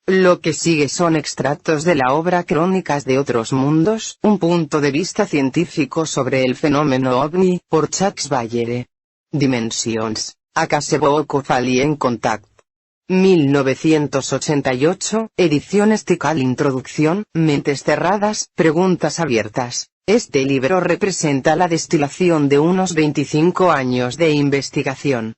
Lo que sigue son extractos de la obra Crónicas de otros mundos, un punto de vista científico sobre el fenómeno OVNI, por Jacques Vallée. Dimensions, a Casebook of Alien Contact. 1988, ediciones Tikal. Introducción, mentes cerradas, preguntas abiertas. Este libro representa la destilación de unos 25 años de investigación.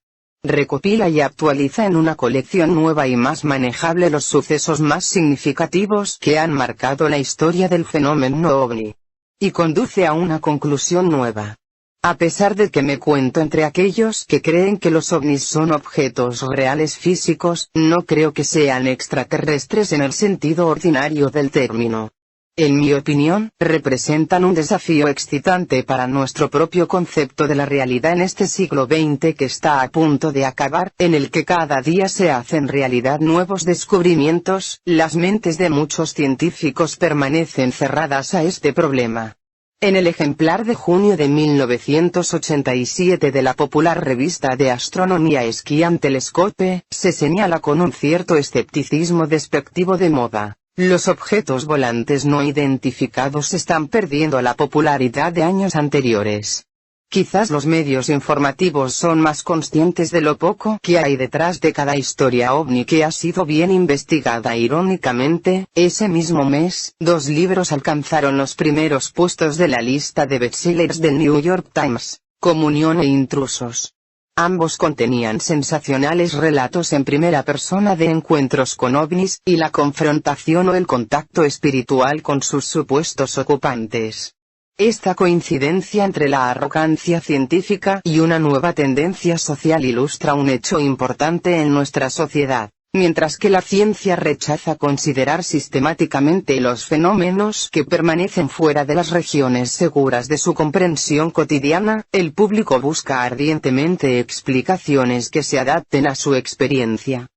Recopila y actualiza en una colección nueva y más manejable los sucesos más significativos que han marcado la historia del fenómeno OVNI. Y conduce a una conclusión nueva. A pesar de que me cuento entre aquellos que creen que los ovnis son objetos reales físicos, no creo que sean extraterrestres en el sentido ordinario del término. En mi opinión, representan un desafío excitante para nuestro propio concepto de la realidad en este siglo XX que está a punto de acabar, en el que cada día se hacen realidad nuevos descubrimientos. Las mentes de muchos científicos permanecen cerradas a este problema. En el ejemplar de junio de 1987 de la popular revista de astronomía Skian Telescope, se señala con un cierto escepticismo despectivo de moda: los objetos volantes no identificados están perdiendo la popularidad de años anteriores. Quizás los medios informativos son más conscientes de lo poco que hay detrás de cada historia ovni que ha sido bien investigada. Irónicamente, ese mismo mes, 2 libros alcanzaron los primeros puestos de la lista de bestsellers del New York Times: Comunión e Intrusos. Ambos contenían sensacionales relatos en primera persona de encuentros con ovnis, y la confrontación o el contacto espiritual con sus supuestos ocupantes. Esta coincidencia entre la arrogancia científica y una nueva tendencia social ilustra un hecho importante en nuestra sociedad. Mientras que la ciencia rechaza considerar sistemáticamente los fenómenos que permanecen fuera de las regiones seguras de su comprensión cotidiana, el público busca ardientemente explicaciones que se adapten a su experiencia.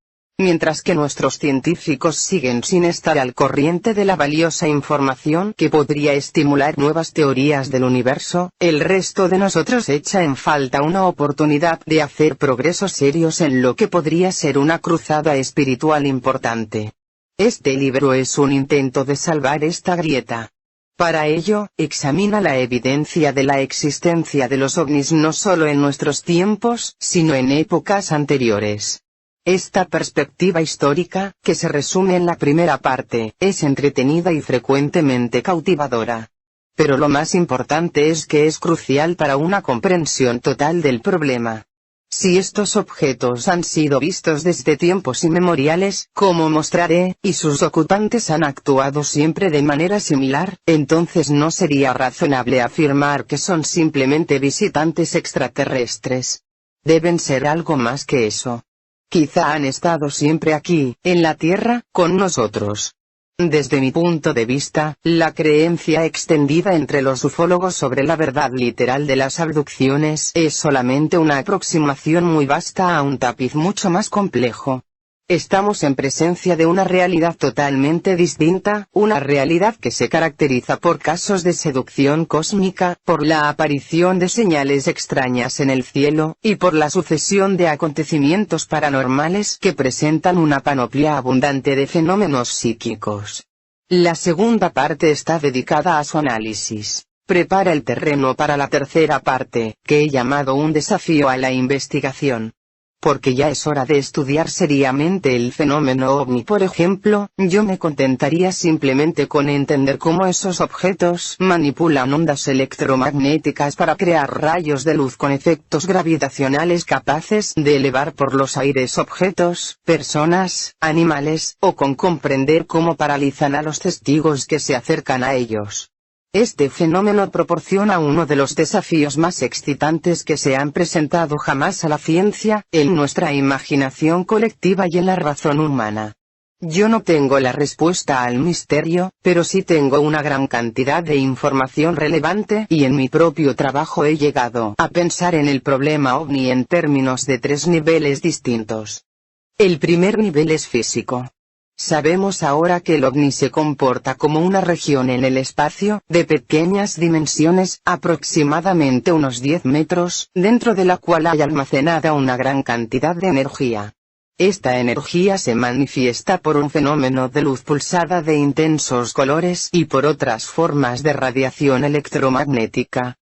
Mientras que nuestros científicos siguen sin estar al corriente de la valiosa información que podría estimular nuevas teorías del universo, el resto de nosotros echa en falta una oportunidad de hacer progresos serios en lo que podría ser una cruzada espiritual importante. Este libro es un intento de salvar esta grieta. Para ello, examina la evidencia de la existencia de los ovnis no solo en nuestros tiempos, sino en épocas anteriores. Esta perspectiva histórica, que se resume en la primera parte, es entretenida y frecuentemente cautivadora. Pero lo más importante es que es crucial para una comprensión total del problema. Si estos objetos han sido vistos desde tiempos inmemoriales, como mostraré, y sus ocupantes han actuado siempre de manera similar, entonces no sería razonable afirmar que son simplemente visitantes extraterrestres. Deben ser algo más que eso. Quizá han estado siempre aquí, en la Tierra, con nosotros. Desde mi punto de vista, la creencia extendida entre los ufólogos sobre la verdad literal de las abducciones es solamente una aproximación muy vasta a un tapiz mucho más complejo. Estamos en presencia de una realidad totalmente distinta, una realidad que se caracteriza por casos de seducción cósmica, por la aparición de señales extrañas en el cielo, y por la sucesión de acontecimientos paranormales que presentan una panoplia abundante de fenómenos psíquicos. La segunda parte está dedicada a su análisis. Prepara el terreno para la tercera parte, que he llamado un desafío a la investigación. Porque ya es hora de estudiar seriamente el fenómeno ovni. Por ejemplo, yo me contentaría simplemente con entender cómo esos objetos manipulan ondas electromagnéticas para crear rayos de luz con efectos gravitacionales capaces de elevar por los aires objetos, personas, animales, o con comprender cómo paralizan a los testigos que se acercan a ellos. Este fenómeno proporciona uno de los desafíos más excitantes que se han presentado jamás a la ciencia, en nuestra imaginación colectiva y en la razón humana. Yo no tengo la respuesta al misterio, pero sí tengo una gran cantidad de información relevante y en mi propio trabajo he llegado a pensar en el problema ovni en términos de 3 niveles distintos. El primer nivel es físico. Sabemos ahora que el ovni se comporta como una región en el espacio, de pequeñas dimensiones, aproximadamente unos 10 metros, dentro de la cual hay almacenada una gran cantidad de energía. Esta energía se manifiesta por un fenómeno de luz pulsada de intensos colores y por otras formas de radiación electromagnética.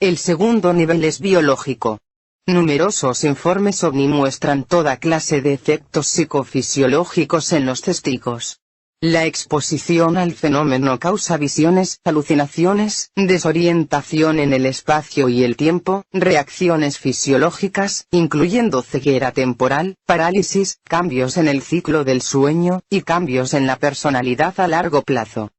El segundo nivel es biológico. Numerosos informes OVNI muestran toda clase de efectos psicofisiológicos en los testigos. La exposición al fenómeno causa visiones, alucinaciones, desorientación en el espacio y el tiempo, reacciones fisiológicas, incluyendo ceguera temporal, parálisis, cambios en el ciclo del sueño, y cambios en la personalidad a largo plazo.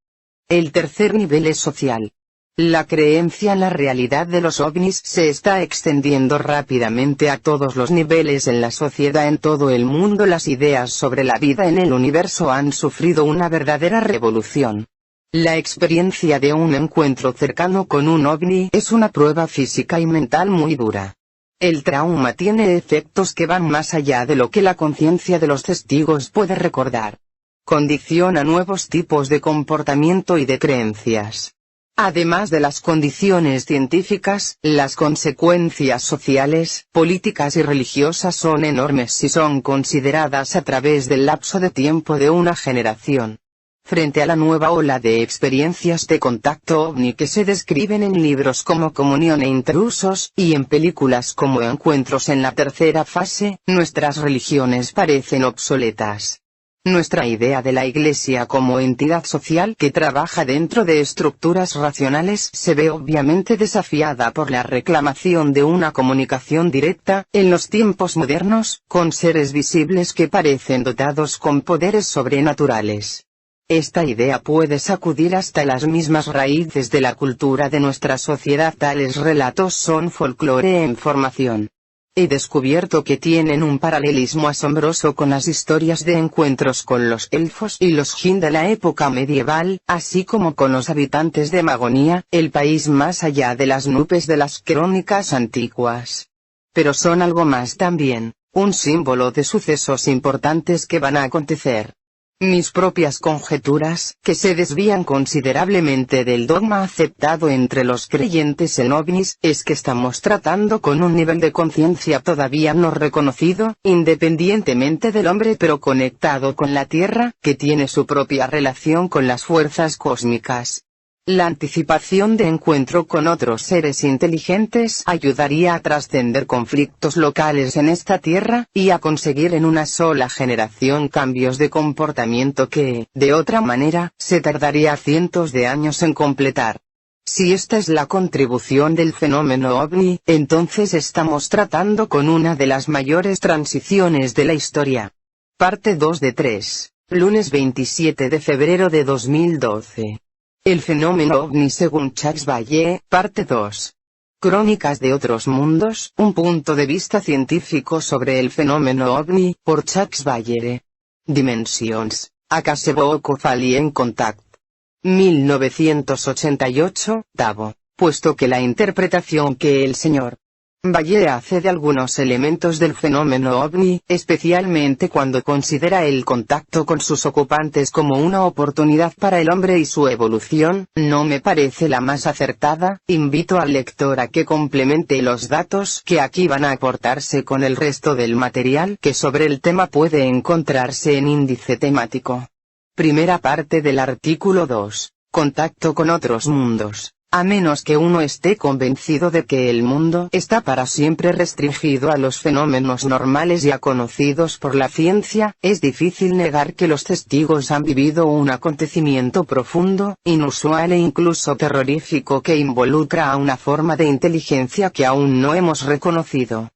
El tercer nivel es social. La creencia en la realidad de los ovnis se está extendiendo rápidamente a todos los niveles en la sociedad en todo el mundo. Las ideas sobre la vida en el universo han sufrido una verdadera revolución. La experiencia de un encuentro cercano con un ovni es una prueba física y mental muy dura. El trauma tiene efectos que van más allá de lo que la conciencia de los testigos puede recordar. Condiciona nuevos tipos de comportamiento y de creencias. Además de las condiciones científicas, las consecuencias sociales, políticas y religiosas son enormes si son consideradas a través del lapso de tiempo de una generación. Frente a la nueva ola de experiencias de contacto ovni que se describen en libros como Comunión e Intrusos, y en películas como Encuentros en la tercera fase, nuestras religiones parecen obsoletas. Nuestra idea de la Iglesia como entidad social que trabaja dentro de estructuras racionales se ve obviamente desafiada por la reclamación de una comunicación directa, en los tiempos modernos, con seres visibles que parecen dotados con poderes sobrenaturales. Esta idea puede sacudir hasta las mismas raíces de la cultura de nuestra sociedad. Tales relatos son folclore en formación. He descubierto que tienen un paralelismo asombroso con las historias de encuentros con los elfos y los jin de la época medieval, así como con los habitantes de Magonia, el país más allá de las nubes de las crónicas antiguas. Pero son algo más también, un símbolo de sucesos importantes que van a acontecer. Mis propias conjeturas, que se desvían considerablemente del dogma aceptado entre los creyentes en ovnis, es que estamos tratando con un nivel de conciencia todavía no reconocido, independientemente del hombre pero conectado con la Tierra, que tiene su propia relación con las fuerzas cósmicas. La anticipación de encuentro con otros seres inteligentes ayudaría a trascender conflictos locales en esta Tierra, y a conseguir en una sola generación cambios de comportamiento que, de otra manera, se tardaría cientos de años en completar. Si esta es la contribución del fenómeno ovni, entonces estamos tratando con una de las mayores transiciones de la historia. Parte 2 de 3. Lunes 27 de febrero de 2012. El fenómeno ovni según Jacques Vallée, parte 2. Crónicas de otros mundos, un punto de vista científico sobre el fenómeno ovni, por Jacques Vallée. Dimensions, a Caseboucofalien Contact. 1988, Tavo, puesto que la interpretación que el Sr. Vallée hace de algunos elementos del fenómeno ovni, especialmente cuando considera el contacto con sus ocupantes como una oportunidad para el hombre y su evolución, no me parece la más acertada. Invito al lector a que complemente los datos que aquí van a aportarse con el resto del material que sobre el tema puede encontrarse en índice temático. Primera parte del artículo 2. Contacto con otros mundos. A menos que uno esté convencido de que el mundo está para siempre restringido a los fenómenos normales ya conocidos por la ciencia, es difícil negar que los testigos han vivido un acontecimiento profundo, inusual e incluso terrorífico que involucra a una forma de inteligencia que aún no hemos reconocido.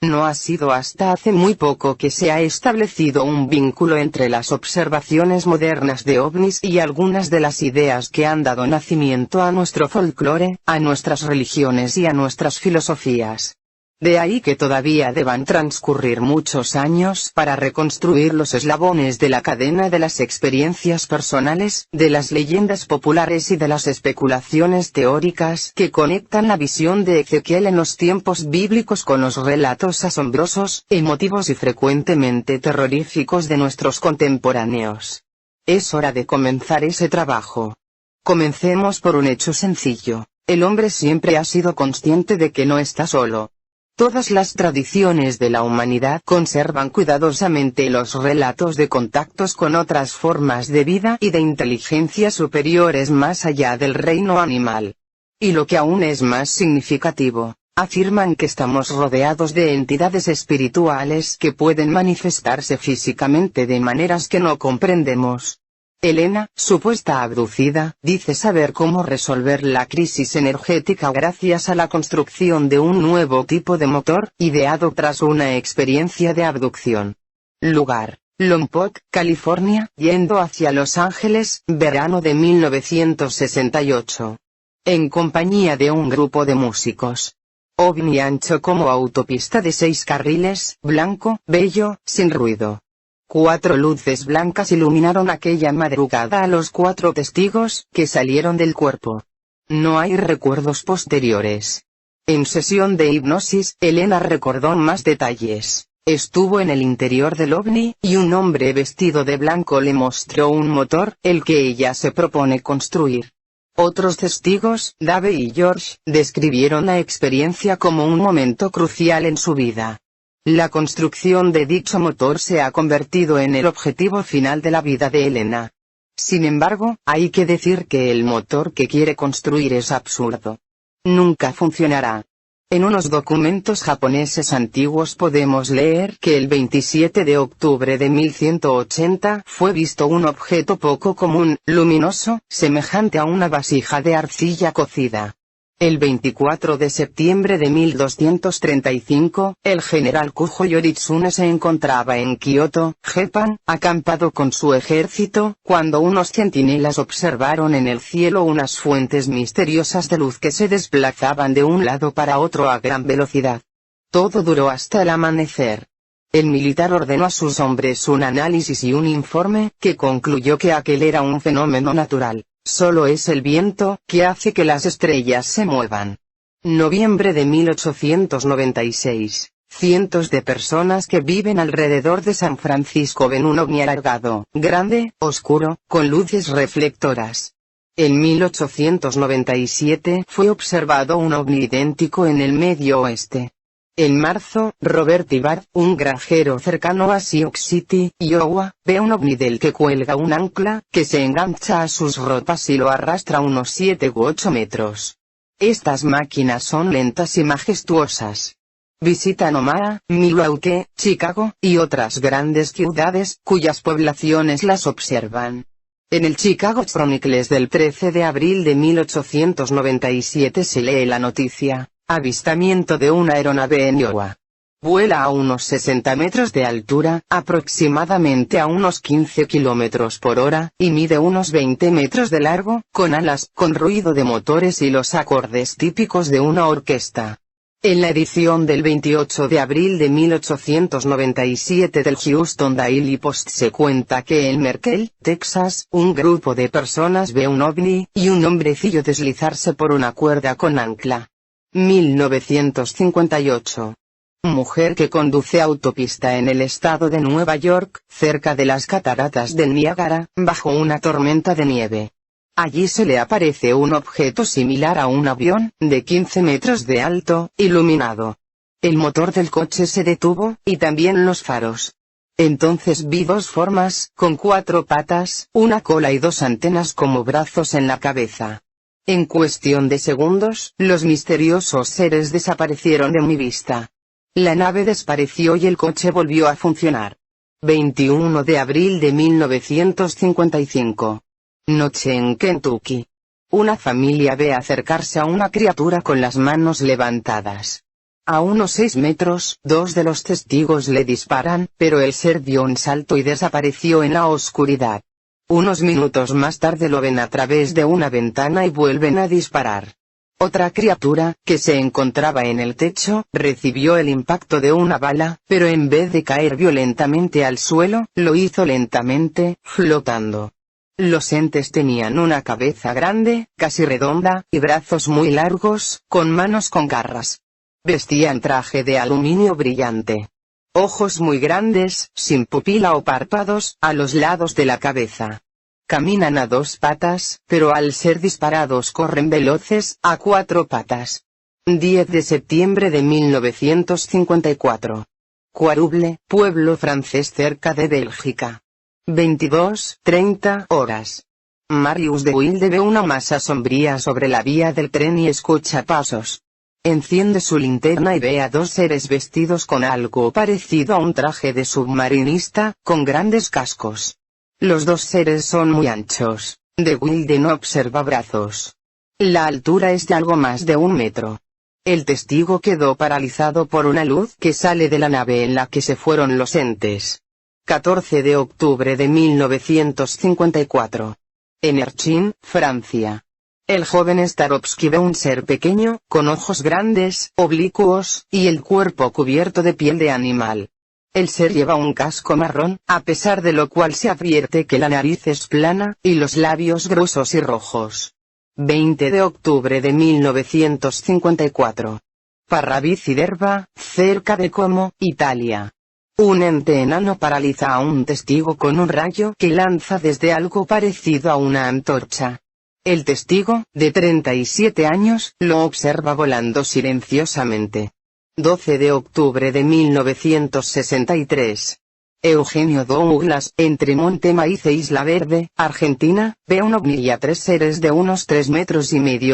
No ha sido hasta hace muy poco que se ha establecido un vínculo entre las observaciones modernas de ovnis y algunas de las ideas que han dado nacimiento a nuestro folclore, a nuestras religiones y a nuestras filosofías. De ahí que todavía deban transcurrir muchos años para reconstruir los eslabones de la cadena de las experiencias personales, de las leyendas populares y de las especulaciones teóricas que conectan la visión de Ezequiel en los tiempos bíblicos con los relatos asombrosos, emotivos y frecuentemente terroríficos de nuestros contemporáneos. Es hora de comenzar ese trabajo. Comencemos por un hecho sencillo: el hombre siempre ha sido consciente de que no está solo. Todas las tradiciones de la humanidad conservan cuidadosamente los relatos de contactos con otras formas de vida y de inteligencia superiores más allá del reino animal. Y lo que aún es más significativo, afirman que estamos rodeados de entidades espirituales que pueden manifestarse físicamente de maneras que no comprendemos. Elena, supuesta abducida, dice saber cómo resolver la crisis energética gracias a la construcción de un nuevo tipo de motor, ideado tras una experiencia de abducción. Lugar: Lompoc, California, yendo hacia Los Ángeles, verano de 1968. En compañía de un grupo de músicos. OVNI ancho como autopista de 6 carriles, blanco, bello, sin ruido. 4 luces blancas iluminaron aquella madrugada a los 4 testigos, que salieron del cuerpo. No hay recuerdos posteriores. En sesión de hipnosis, Elena recordó más detalles. Estuvo en el interior del ovni, y un hombre vestido de blanco le mostró un motor, el que ella se propone construir. Otros testigos, Dave y George, describieron la experiencia como un momento crucial en su vida. La construcción de dicho motor se ha convertido en el objetivo final de la vida de Elena. Sin embargo, hay que decir que el motor que quiere construir es absurdo. Nunca funcionará. En unos documentos japoneses antiguos podemos leer que el 27 de octubre de 1180 fue visto un objeto poco común, luminoso, semejante a una vasija de arcilla cocida. El 24 de septiembre de 1235, el general Kujo Yoritsune se encontraba en Kioto, Japón, acampado con su ejército, cuando unos centinelas observaron en el cielo unas fuentes misteriosas de luz que se desplazaban de un lado para otro a gran velocidad. Todo duró hasta el amanecer. El militar ordenó a sus hombres un análisis y un informe, que concluyó que aquel era un fenómeno natural. Solo es el viento, que hace que las estrellas se muevan. Noviembre de 1896. Cientos de personas que viven alrededor de San Francisco ven un ovni alargado, grande, oscuro, con luces reflectoras. En 1897 fue observado un ovni idéntico en el Medio Oeste. En marzo, Robert Ibarra, un granjero cercano a Sioux City, Iowa, ve un ovni del que cuelga un ancla, que se engancha a sus ropas y lo arrastra unos 7 u 8 metros. Estas máquinas son lentas y majestuosas. Visitan Omaha, Milwaukee, Chicago, y otras grandes ciudades, cuyas poblaciones las observan. En el Chicago Chronicles del 13 de abril de 1897 se lee la noticia: avistamiento de una aeronave en Iowa. Vuela a unos 60 metros de altura, aproximadamente a unos 15 kilómetros por hora, y mide unos 20 metros de largo, con alas, con ruido de motores y los acordes típicos de una orquesta. En la edición del 28 de abril de 1897 del Houston Daily Post se cuenta que en Merkel, Texas, un grupo de personas ve un ovni, y un hombrecillo deslizarse por una cuerda con ancla. 1958. Mujer que conduce autopista en el estado de Nueva York, cerca de las cataratas del Niágara, bajo una tormenta de nieve. Allí se le aparece un objeto similar a un avión, de 15 metros de alto, iluminado. El motor del coche se detuvo, y también los faros. Entonces vi 2 formas, con 4 patas, una cola y 2 antenas como brazos en la cabeza. En cuestión de segundos, los misteriosos seres desaparecieron de mi vista. La nave desapareció y el coche volvió a funcionar. 21 de abril de 1955. Noche en Kentucky. Una familia ve acercarse a una criatura con las manos levantadas. A unos 6 metros, 2 de los testigos le disparan, pero el ser dio un salto y desapareció en la oscuridad. Unos minutos más tarde lo ven a través de una ventana y vuelven a disparar. Otra criatura, que se encontraba en el techo, recibió el impacto de una bala, pero en vez de caer violentamente al suelo, lo hizo lentamente, flotando. Los entes tenían una cabeza grande, casi redonda, y brazos muy largos, con manos con garras. Vestían traje de aluminio brillante. Ojos muy grandes, sin pupila o párpados, a los lados de la cabeza. Caminan a 2 patas, pero al ser disparados corren veloces, a 4 patas. 10 de septiembre de 1954. Quarouble, pueblo francés cerca de Bélgica. 22:30 horas. Marius de Wilde ve una masa sombría sobre la vía del tren y escucha pasos. Enciende su linterna y ve a dos seres vestidos con algo parecido a un traje de submarinista, con grandes cascos. Los dos seres son muy anchos. De Wilde no observa brazos. La altura es de algo más de 1 metro. El testigo quedó paralizado por una luz que sale de la nave en la que se fueron los entes. 14 de octubre de 1954. En Erchin, Francia. El joven Starovsky ve un ser pequeño, con ojos grandes, oblicuos, y el cuerpo cubierto de piel de animal. El ser lleva un casco marrón, a pesar de lo cual se advierte que la nariz es plana, y los labios gruesos y rojos. 20 de octubre de 1954. Parravicderba, cerca de Como, Italia. Un ente enano paraliza a un testigo con un rayo que lanza desde algo parecido a una antorcha. El testigo, de 37 años, lo observa volando silenciosamente. 12 de octubre de 1963. Eugenio Douglas, entre Monte Maíz e Isla Verde, Argentina, ve un ovni y a 3 seres de unos 3,5 metros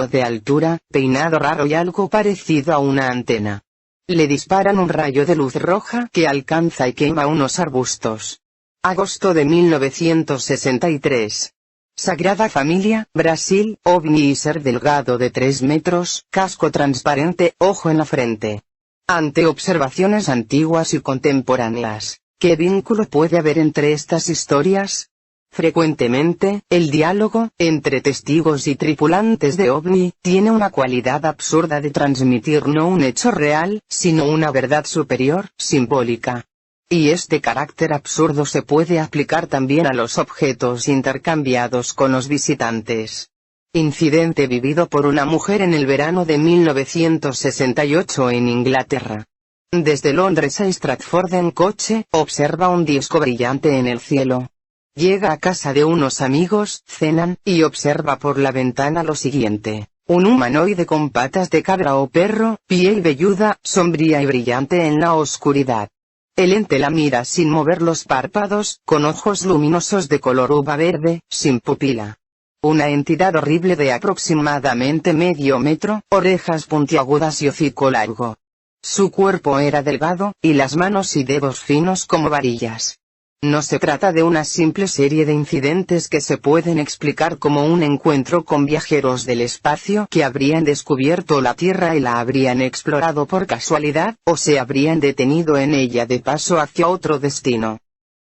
de altura, peinado raro y algo parecido a una antena. Le disparan un rayo de luz roja que alcanza y quema unos arbustos. Agosto de 1963. Sagrada Familia, Brasil, ovni y ser delgado de 3 metros, casco transparente, ojo en la frente. Ante observaciones antiguas y contemporáneas, ¿qué vínculo puede haber entre estas historias? Frecuentemente, el diálogo, entre testigos y tripulantes de ovni, tiene una cualidad absurda de transmitir no un hecho real, sino una verdad superior, simbólica. Y este carácter absurdo se puede aplicar también a los objetos intercambiados con los visitantes. Incidente vivido por una mujer en el verano de 1968 en Inglaterra. Desde Londres a Stratford en coche, observa un disco brillante en el cielo. Llega a casa de unos amigos, cenan, y observa por la ventana lo siguiente: un humanoide con patas de cabra o perro, piel velluda, sombría y brillante en la oscuridad. El ente la mira sin mover los párpados, con ojos luminosos de color uva verde, sin pupila. Una entidad horrible de aproximadamente medio metro, orejas puntiagudas y hocico largo. Su cuerpo era delgado, y las manos y dedos finos como varillas. No se trata de una simple serie de incidentes que se pueden explicar como un encuentro con viajeros del espacio que habrían descubierto la Tierra y la habrían explorado por casualidad, o se habrían detenido en ella de paso hacia otro destino.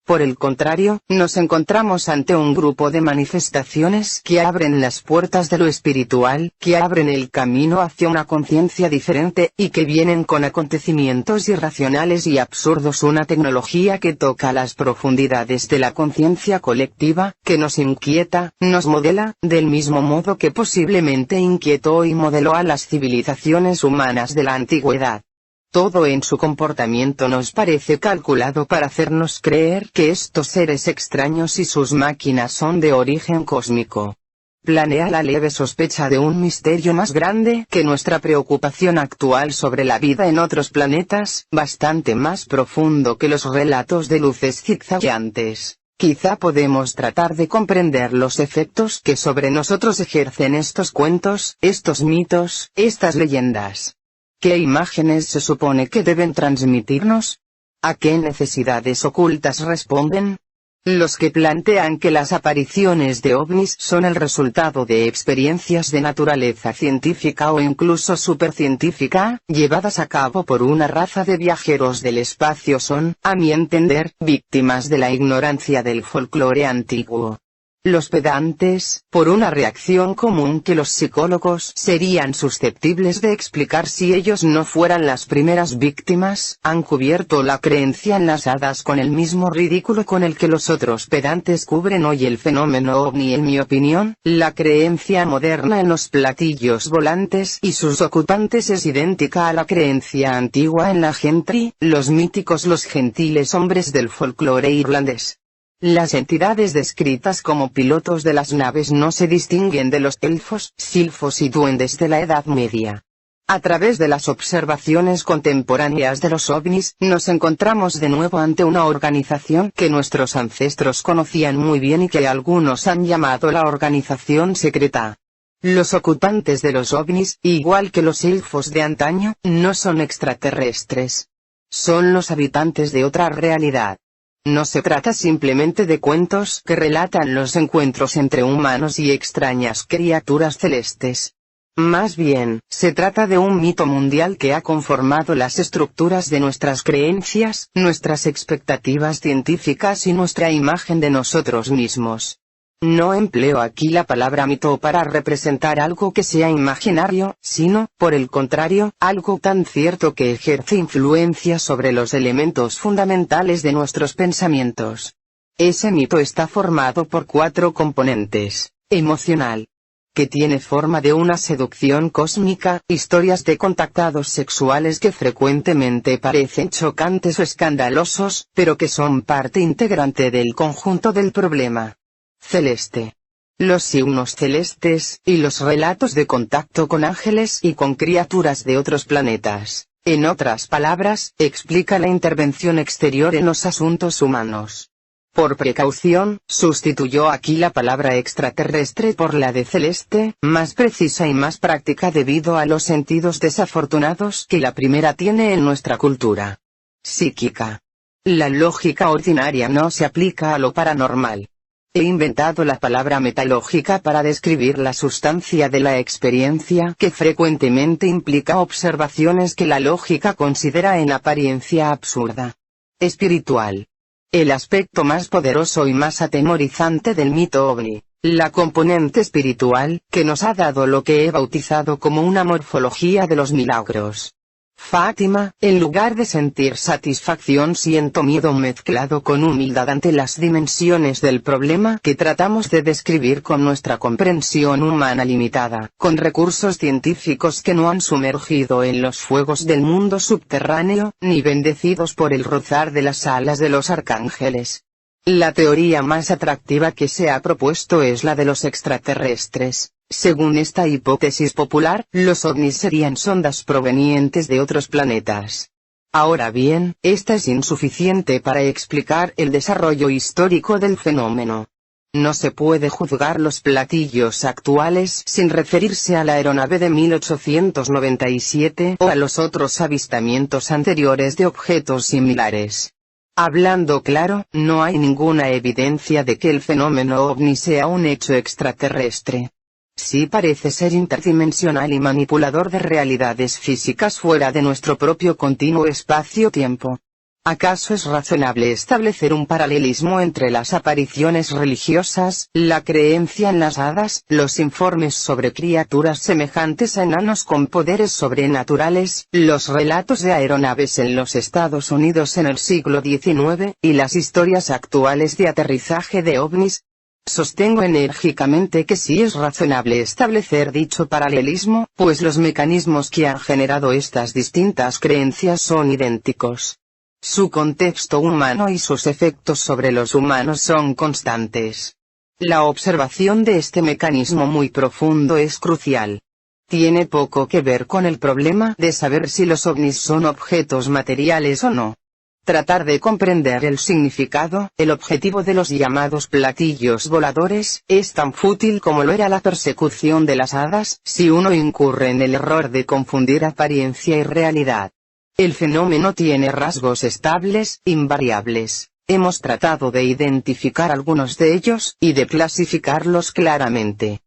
Por el contrario, nos encontramos ante un grupo de manifestaciones que abren las puertas de lo espiritual, que abren el camino hacia una conciencia diferente, y que vienen con acontecimientos irracionales y absurdos, una tecnología que toca las profundidades de la conciencia colectiva, que nos inquieta, nos modela, del mismo modo que posiblemente inquietó y modeló a las civilizaciones humanas de la antigüedad. Todo en su comportamiento nos parece calculado para hacernos creer que estos seres extraños y sus máquinas son de origen cósmico. Planea la leve sospecha de un misterio más grande que nuestra preocupación actual sobre la vida en otros planetas, bastante más profundo que los relatos de luces zigzagueantes. Quizá podemos tratar de comprender los efectos que sobre nosotros ejercen estos cuentos, estos mitos, estas leyendas. ¿Qué imágenes se supone que deben transmitirnos? ¿A qué necesidades ocultas responden? Los que plantean que las apariciones de ovnis son el resultado de experiencias de naturaleza científica o incluso supercientífica, llevadas a cabo por una raza de viajeros del espacio son, a mi entender, víctimas de la ignorancia del folclore antiguo. Los pedantes, por una reacción común que los psicólogos serían susceptibles de explicar si ellos no fueran las primeras víctimas, han cubierto la creencia en las hadas con el mismo ridículo con el que los otros pedantes cubren hoy el fenómeno ovni. En mi opinión, la creencia moderna en los platillos volantes y sus ocupantes es idéntica a la creencia antigua en la gentry, los míticos, los gentiles hombres del folclore irlandés. Las entidades descritas como pilotos de las naves no se distinguen de los elfos, silfos y duendes de la Edad Media. A través de las observaciones contemporáneas de los ovnis, nos encontramos de nuevo ante una organización que nuestros ancestros conocían muy bien y que algunos han llamado la organización secreta. Los ocupantes de los ovnis, igual que los elfos de antaño, no son extraterrestres. Son los habitantes de otra realidad. No se trata simplemente de cuentos que relatan los encuentros entre humanos y extrañas criaturas celestes. Más bien, se trata de un mito mundial que ha conformado las estructuras de nuestras creencias, nuestras expectativas científicas y nuestra imagen de nosotros mismos. No empleo aquí la palabra mito para representar algo que sea imaginario, sino, por el contrario, algo tan cierto que ejerce influencia sobre los elementos fundamentales de nuestros pensamientos. Ese mito está formado por 4 componentes: emocional, que tiene forma de una seducción cósmica, historias de contactados sexuales que frecuentemente parecen chocantes o escandalosos, pero que son parte integrante del conjunto del problema. Celeste. Los signos celestes, y los relatos de contacto con ángeles y con criaturas de otros planetas. En otras palabras, explica la intervención exterior en los asuntos humanos. Por precaución, sustituyó aquí la palabra extraterrestre por la de celeste, más precisa y más práctica debido a los sentidos desafortunados que la primera tiene en nuestra cultura. Psíquica. La lógica ordinaria no se aplica a lo paranormal. He inventado la palabra metalógica para describir la sustancia de la experiencia que frecuentemente implica observaciones que la lógica considera en apariencia absurda. Espiritual. El aspecto más poderoso y más atemorizante del mito ovni, la componente espiritual, que nos ha dado lo que he bautizado como una morfología de los milagros. Fátima, en lugar de sentir satisfacción siento miedo mezclado con humildad ante las dimensiones del problema que tratamos de describir con nuestra comprensión humana limitada, con recursos científicos que no han sumergido en los fuegos del mundo subterráneo, ni bendecidos por el rozar de las alas de los arcángeles. La teoría más atractiva que se ha propuesto es la de los extraterrestres. Según esta hipótesis popular, los ovnis serían sondas provenientes de otros planetas. Ahora bien, esta es insuficiente para explicar el desarrollo histórico del fenómeno. No se puede juzgar los platillos actuales sin referirse a la aeronave de 1897 o a los otros avistamientos anteriores de objetos similares. Hablando claro, no hay ninguna evidencia de que el fenómeno ovni sea un hecho extraterrestre. Sí parece ser interdimensional y manipulador de realidades físicas fuera de nuestro propio continuo espacio-tiempo. ¿Acaso es razonable establecer un paralelismo entre las apariciones religiosas, la creencia en las hadas, los informes sobre criaturas semejantes a enanos con poderes sobrenaturales, los relatos de aeronaves en los Estados Unidos en el siglo XIX, y las historias actuales de aterrizaje de ovnis? Sostengo enérgicamente que sí es razonable establecer dicho paralelismo, pues los mecanismos que han generado estas distintas creencias son idénticos. Su contexto humano y sus efectos sobre los humanos son constantes. La observación de este mecanismo muy profundo es crucial. Tiene poco que ver con el problema de saber si los ovnis son objetos materiales o no. Tratar de comprender el significado, el objetivo de los llamados platillos voladores, es tan fútil como lo era la persecución de las hadas, si uno incurre en el error de confundir apariencia y realidad. El fenómeno tiene rasgos estables, invariables. Hemos tratado de identificar algunos de ellos, y de clasificarlos claramente.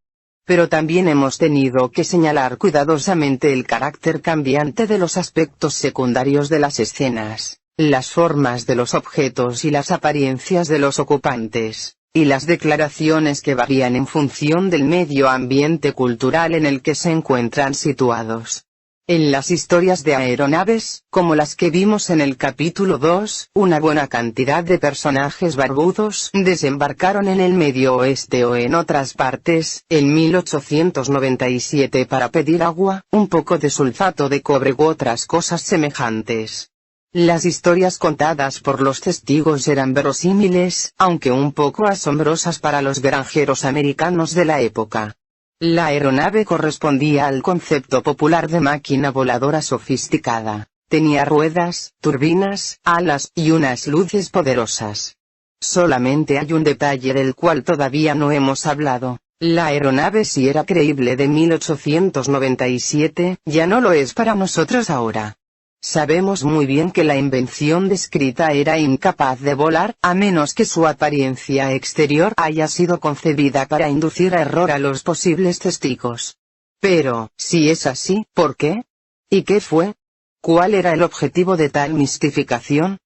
Pero también hemos tenido que señalar cuidadosamente el carácter cambiante de los aspectos secundarios de las escenas, las formas de los objetos y las apariencias de los ocupantes, y las declaraciones que varían en función del medio ambiente cultural en el que se encuentran situados. En las historias de aeronaves, como las que vimos en el capítulo 2, una buena cantidad de personajes barbudos desembarcaron en el Medio Oeste o en otras partes, en 1897 para pedir agua, un poco de sulfato de cobre u otras cosas semejantes. Las historias contadas por los testigos eran verosímiles, aunque un poco asombrosas para los granjeros americanos de la época. La aeronave correspondía al concepto popular de máquina voladora sofisticada. Tenía ruedas, turbinas, alas y unas luces poderosas. Solamente hay un detalle del cual todavía no hemos hablado. La aeronave, si era creíble de 1897, ya no lo es para nosotros ahora. Sabemos muy bien que la invención descrita era incapaz de volar, a menos que su apariencia exterior haya sido concebida para inducir a error a los posibles testigos. Pero, si es así, ¿por qué? ¿Y qué fue? ¿Cuál era el objetivo de tal mistificación?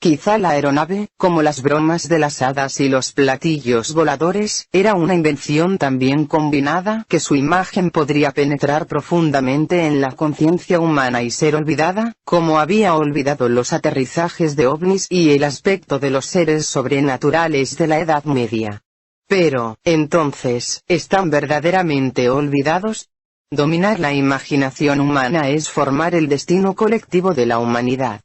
Quizá la aeronave, como las bromas de las hadas y los platillos voladores, era una invención tan bien combinada que su imagen podría penetrar profundamente en la conciencia humana y ser olvidada, como había olvidado los aterrizajes de ovnis y el aspecto de los seres sobrenaturales de la Edad Media. Pero, entonces, ¿están verdaderamente olvidados? Dominar la imaginación humana es formar el destino colectivo de la humanidad.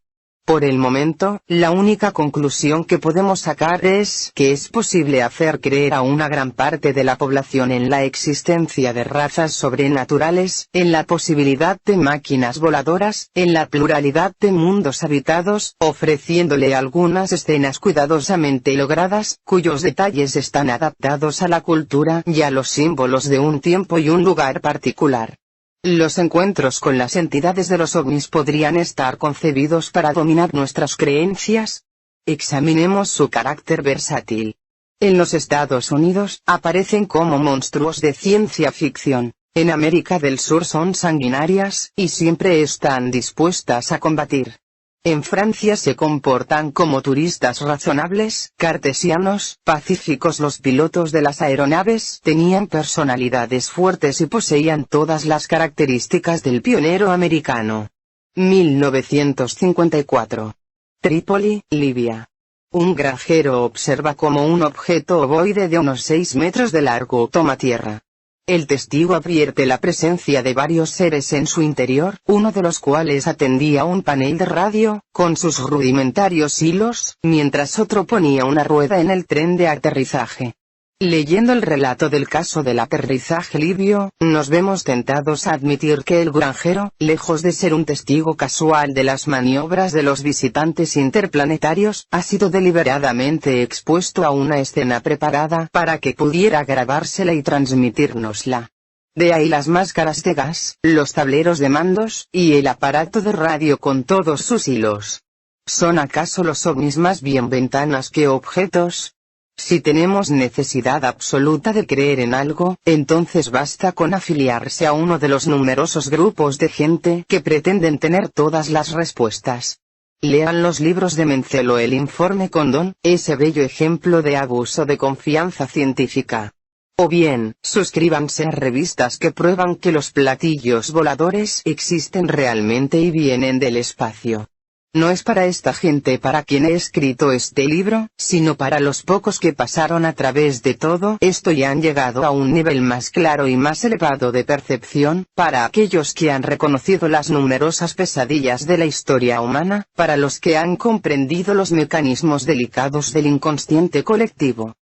Por el momento, la única conclusión que podemos sacar es que es posible hacer creer a una gran parte de la población en la existencia de razas sobrenaturales, en la posibilidad de máquinas voladoras, en la pluralidad de mundos habitados, ofreciéndole algunas escenas cuidadosamente logradas, cuyos detalles están adaptados a la cultura y a los símbolos de un tiempo y un lugar particular. Los encuentros con las entidades de los ovnis podrían estar concebidos para dominar nuestras creencias. Examinemos su carácter versátil. En los Estados Unidos, aparecen como monstruos de ciencia ficción. En América del Sur son sanguinarias, y siempre están dispuestas a combatir. En Francia se comportan como turistas razonables, cartesianos, pacíficos. Los pilotos de las aeronaves tenían personalidades fuertes y poseían todas las características del pionero americano. 1954. Trípoli, Libia. Un granjero observa cómo un objeto ovoide de unos 6 metros de largo toma tierra. El testigo advierte la presencia de varios seres en su interior, uno de los cuales atendía un panel de radio, con sus rudimentarios hilos, mientras otro ponía una rueda en el tren de aterrizaje. Leyendo el relato del caso del aterrizaje libio, nos vemos tentados a admitir que el granjero, lejos de ser un testigo casual de las maniobras de los visitantes interplanetarios, ha sido deliberadamente expuesto a una escena preparada para que pudiera grabársela y transmitírnosla. De ahí las máscaras de gas, los tableros de mandos, y el aparato de radio con todos sus hilos. ¿Son acaso los ovnis más bien ventanas que objetos? Si tenemos necesidad absoluta de creer en algo, entonces basta con afiliarse a uno de los numerosos grupos de gente que pretenden tener todas las respuestas. Lean los libros de Menzel o el informe Condon, ese bello ejemplo de abuso de confianza científica. O bien, suscríbanse a revistas que prueban que los platillos voladores existen realmente y vienen del espacio. No es para esta gente para quien he escrito este libro, sino para los pocos que pasaron a través de todo esto y han llegado a un nivel más claro y más elevado de percepción, para aquellos que han reconocido las numerosas pesadillas de la historia humana, para los que han comprendido los mecanismos delicados del inconsciente colectivo.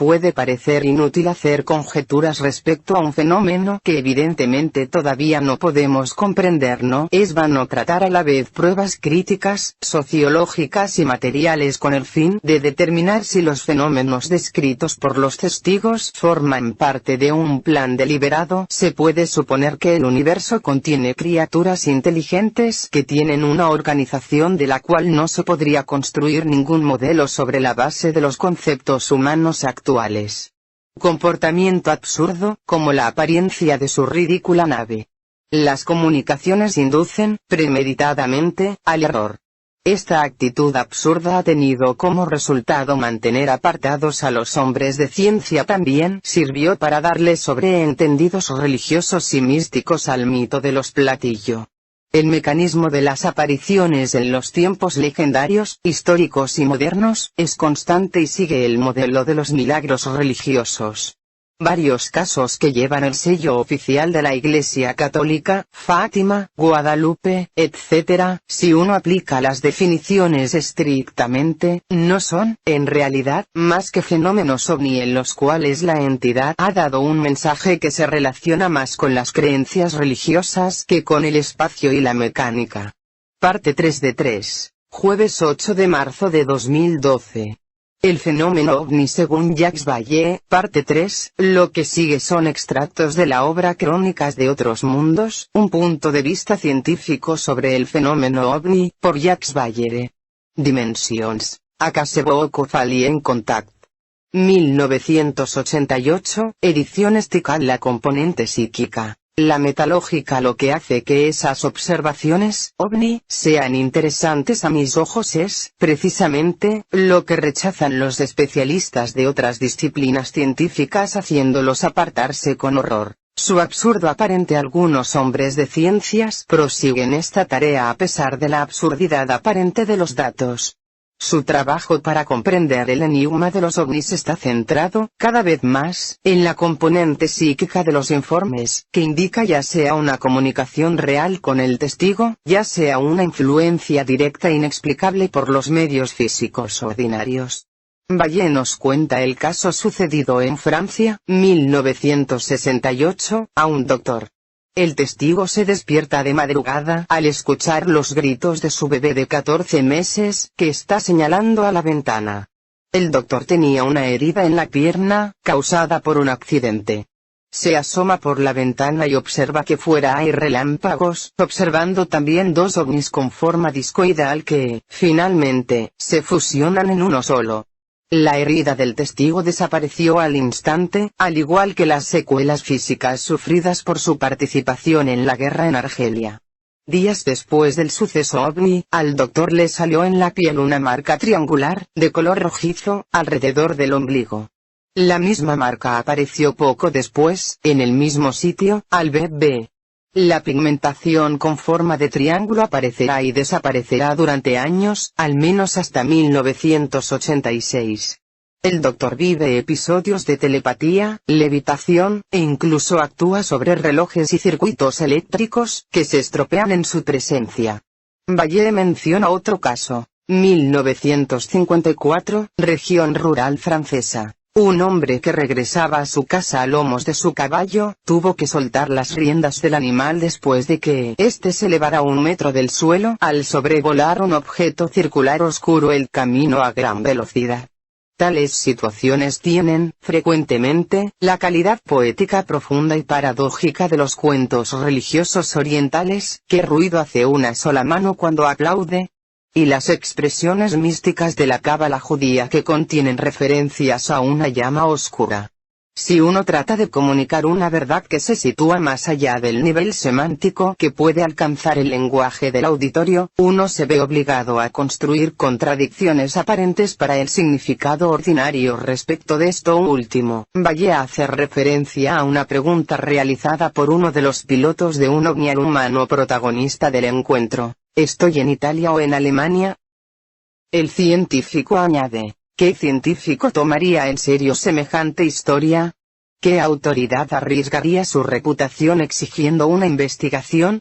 Puede parecer inútil hacer conjeturas respecto a un fenómeno que evidentemente todavía no podemos comprender. No es vano tratar a la vez pruebas críticas, sociológicas y materiales con el fin de determinar si los fenómenos descritos por los testigos forman parte de un plan deliberado. Se puede suponer que el universo contiene criaturas inteligentes que tienen una organización de la cual no se podría construir ningún modelo sobre la base de los conceptos humanos actuales. Comportamiento absurdo, como la apariencia de su ridícula nave. Las comunicaciones inducen, premeditadamente, al error. Esta actitud absurda ha tenido como resultado mantener apartados a los hombres de ciencia. También sirvió para darle sobreentendidos religiosos y místicos al mito de los platillo. El mecanismo de las apariciones en los tiempos legendarios, históricos y modernos, es constante y sigue el modelo de los milagros religiosos. Varios casos que llevan el sello oficial de la Iglesia Católica, Fátima, Guadalupe, etc., si uno aplica las definiciones estrictamente, no son, en realidad, más que fenómenos ovni en los cuales la entidad ha dado un mensaje que se relaciona más con las creencias religiosas que con el espacio y la mecánica. Parte 3 de 3, jueves 8 de marzo de 2012. El fenómeno ovni según Jacques Vallée, parte 3, lo que sigue son extractos de la obra Crónicas de otros mundos, un punto de vista científico sobre el fenómeno ovni, por Jacques Vallée. Dimensions, Accessible Alien Contact. 1988, edición Stickal. La componente psíquica, la metalógica. Lo que hace que esas observaciones, ovni, sean interesantes a mis ojos es, precisamente, lo que rechazan los especialistas de otras disciplinas científicas haciéndolos apartarse con horror. Su absurdo aparente. Algunos hombres de ciencias prosiguen esta tarea a pesar de la absurdidad aparente de los datos. Su trabajo para comprender el enigma de los ovnis está centrado, cada vez más, en la componente psíquica de los informes, que indica ya sea una comunicación real con el testigo, ya sea una influencia directa inexplicable por los medios físicos ordinarios. Vallée nos cuenta el caso sucedido en Francia, 1968, a un doctor. El testigo se despierta de madrugada al escuchar los gritos de su bebé de 14 meses, que está señalando a la ventana. El doctor tenía una herida en la pierna, causada por un accidente. Se asoma por la ventana y observa que fuera hay relámpagos, observando también dos ovnis con forma discoidal que, finalmente, se fusionan en uno solo. La herida del testigo desapareció al instante, al igual que las secuelas físicas sufridas por su participación en la guerra en Argelia. Días después del suceso ovni, al doctor le salió en la piel una marca triangular, de color rojizo, alrededor del ombligo. La misma marca apareció poco después, en el mismo sitio, al bebé. La pigmentación con forma de triángulo aparecerá y desaparecerá durante años, al menos hasta 1986. El doctor vive episodios de telepatía, levitación, e incluso actúa sobre relojes y circuitos eléctricos, que se estropean en su presencia. Vallée menciona otro caso, 1954, región rural francesa. Un hombre que regresaba a su casa a lomos de su caballo, tuvo que soltar las riendas del animal después de que éste se elevara 1 metro del suelo al sobrevolar un objeto circular oscuro el camino a gran velocidad. Tales situaciones tienen, frecuentemente, la calidad poética profunda y paradójica de los cuentos religiosos orientales, ¿qué ruido hace una sola mano cuando aplaude? Y las expresiones místicas de la cábala judía que contienen referencias a una llama oscura. Si uno trata de comunicar una verdad que se sitúa más allá del nivel semántico que puede alcanzar el lenguaje del auditorio, uno se ve obligado a construir contradicciones aparentes para el significado ordinario respecto de esto último. Vallée hace referencia a una pregunta realizada por uno de los pilotos de un ovni al humano protagonista del encuentro. ¿Estoy en Italia o en Alemania? El científico añade, ¿qué científico tomaría en serio semejante historia? ¿Qué autoridad arriesgaría su reputación exigiendo una investigación?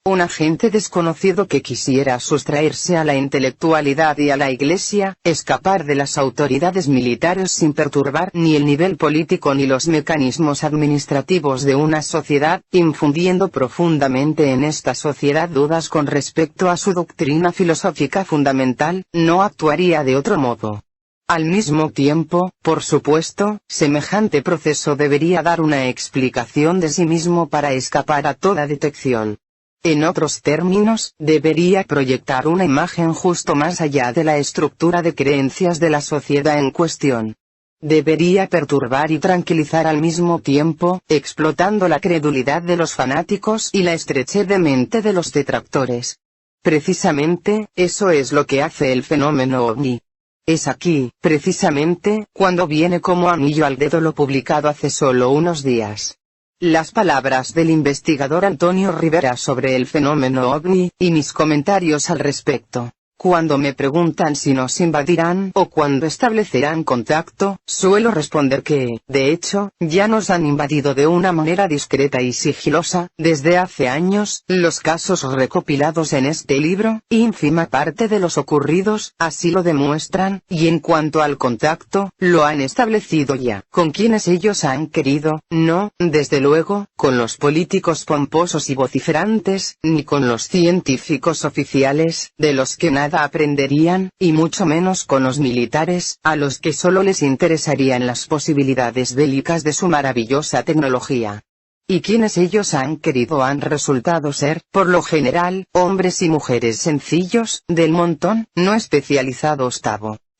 Un agente desconocido que quisiera sustraerse a la intelectualidad y a la Iglesia, escapar de las autoridades militares sin perturbar ni el nivel político ni los mecanismos administrativos de una sociedad, infundiendo profundamente en esta sociedad dudas con respecto a su doctrina filosófica fundamental, no actuaría de otro modo. Al mismo tiempo, por supuesto, semejante proceso debería dar una explicación de sí mismo para escapar a toda detección. En otros términos, debería proyectar una imagen justo más allá de la estructura de creencias de la sociedad en cuestión. Debería perturbar y tranquilizar al mismo tiempo, explotando la credulidad de los fanáticos y la estrechez de mente de los detractores. Precisamente, eso es lo que hace el fenómeno ovni. Es aquí, precisamente, cuando viene como anillo al dedo lo publicado hace solo unos días. Las palabras del investigador Antonio Rivera sobre el fenómeno ovni, y mis comentarios al respecto. Cuando me preguntan si nos invadirán o cuándo establecerán contacto, suelo responder que, de hecho, ya nos han invadido de una manera discreta y sigilosa, desde hace años. Los casos recopilados en este libro, ínfima parte de los ocurridos, así lo demuestran, y en cuanto al contacto, lo han establecido ya. Con quienes ellos han querido, no, desde luego, con los políticos pomposos y vociferantes, ni con los científicos oficiales, de los que nada aprenderían, y mucho menos con los militares, a los que solo les interesarían las posibilidades bélicas de su maravillosa tecnología. Y quienes ellos han querido han resultado ser, por lo general, hombres y mujeres sencillos, del montón, no especializados.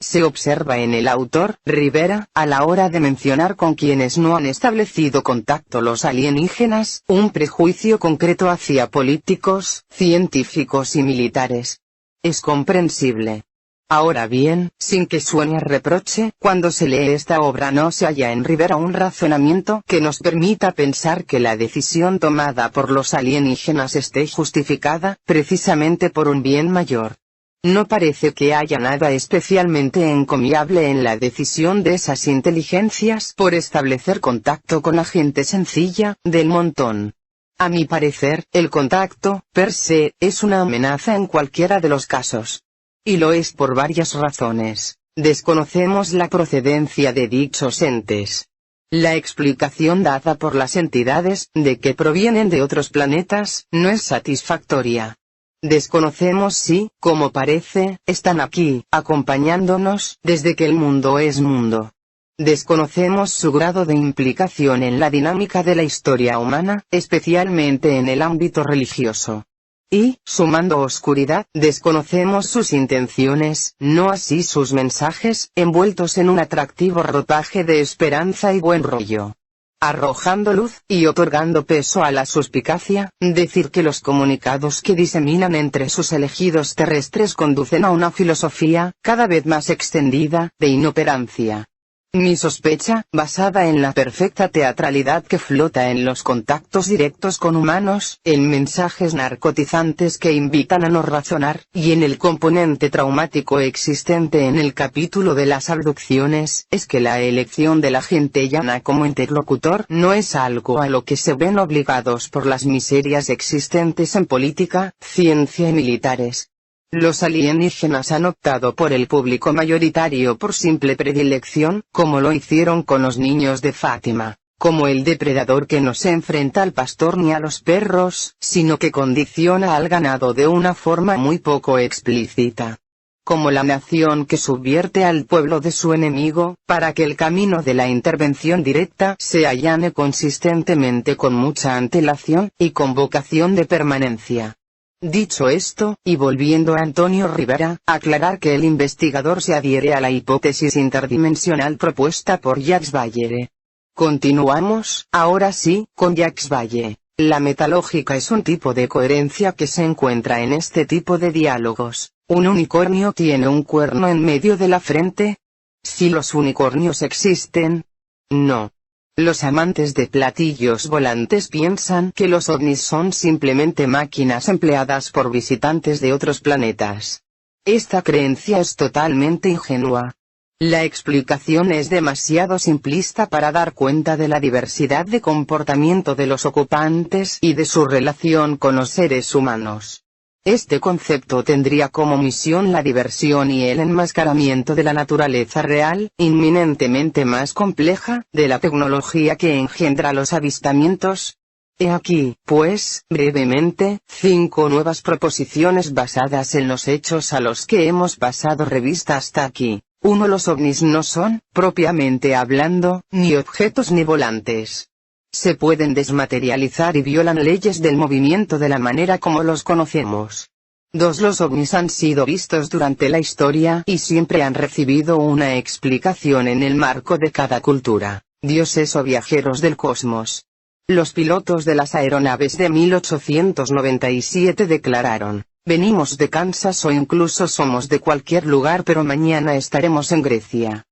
Se observa en el autor, Rivera, a la hora de mencionar con quienes no han establecido contacto los alienígenas, un prejuicio concreto hacia políticos, científicos y militares. Es comprensible. Ahora bien, sin que suene a reproche, cuando se lee esta obra no se halla en Rivera un razonamiento que nos permita pensar que la decisión tomada por los alienígenas esté justificada, precisamente por un bien mayor. No parece que haya nada especialmente encomiable en la decisión de esas inteligencias por establecer contacto con la gente sencilla, del montón. A mi parecer, el contacto, per se, es una amenaza en cualquiera de los casos. Y lo es por varias razones. Desconocemos la procedencia de dichos entes. La explicación dada por las entidades, de que provienen de otros planetas, no es satisfactoria. Desconocemos si, como parece, están aquí, acompañándonos, desde que el mundo es mundo. Desconocemos su grado de implicación en la dinámica de la historia humana, especialmente en el ámbito religioso. Y, sumando oscuridad, desconocemos sus intenciones, no así sus mensajes, envueltos en un atractivo ropaje de esperanza y buen rollo. Arrojando luz, y otorgando peso a la suspicacia, decir que los comunicados que diseminan entre sus elegidos terrestres conducen a una filosofía, cada vez más extendida, de inoperancia. Mi sospecha, basada en la perfecta teatralidad que flota en los contactos directos con humanos, en mensajes narcotizantes que invitan a no razonar, y en el componente traumático existente en el capítulo de las abducciones, es que la elección de la gente llana como interlocutor no es algo a lo que se ven obligados por las miserias existentes en política, ciencia y militares. Los alienígenas han optado por el público mayoritario por simple predilección, como lo hicieron con los niños de Fátima, como el depredador que no se enfrenta al pastor ni a los perros, sino que condiciona al ganado de una forma muy poco explícita. Como la nación que subvierte al pueblo de su enemigo, para que el camino de la intervención directa se allane consistentemente con mucha antelación, y con vocación de permanencia. Dicho esto, y volviendo a Antonio Rivera, aclarar que el investigador se adhiere a la hipótesis interdimensional propuesta por Jacques Vallée. Continuamos, ahora sí, con Jacques Vallée. La metalógica es un tipo de coherencia que se encuentra en este tipo de diálogos. ¿Un unicornio tiene un cuerno en medio de la frente? ¿Si los unicornios existen? No. Los amantes de platillos volantes piensan que los ovnis son simplemente máquinas empleadas por visitantes de otros planetas. Esta creencia es totalmente ingenua. La explicación es demasiado simplista para dar cuenta de la diversidad de comportamiento de los ocupantes y de su relación con los seres humanos. Este concepto tendría como misión la diversión y el enmascaramiento de la naturaleza real, inminentemente más compleja, de la tecnología que engendra los avistamientos. He aquí, pues, brevemente, 5 nuevas proposiciones basadas en los hechos a los que hemos pasado revista hasta aquí. 1. Los ovnis no son, propiamente hablando, ni objetos ni volantes. Se pueden desmaterializar y violan leyes del movimiento de la manera como los conocemos. 2. Los ovnis han sido vistos durante la historia y siempre han recibido una explicación en el marco de cada cultura, dioses o viajeros del cosmos. Los pilotos de las aeronaves de 1897 declararon: venimos de Kansas o incluso somos de cualquier lugar, pero mañana estaremos en Grecia.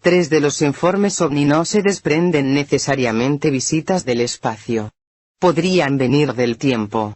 3 de los informes ovni no se desprenden necesariamente visitas del espacio. Podrían venir del tiempo.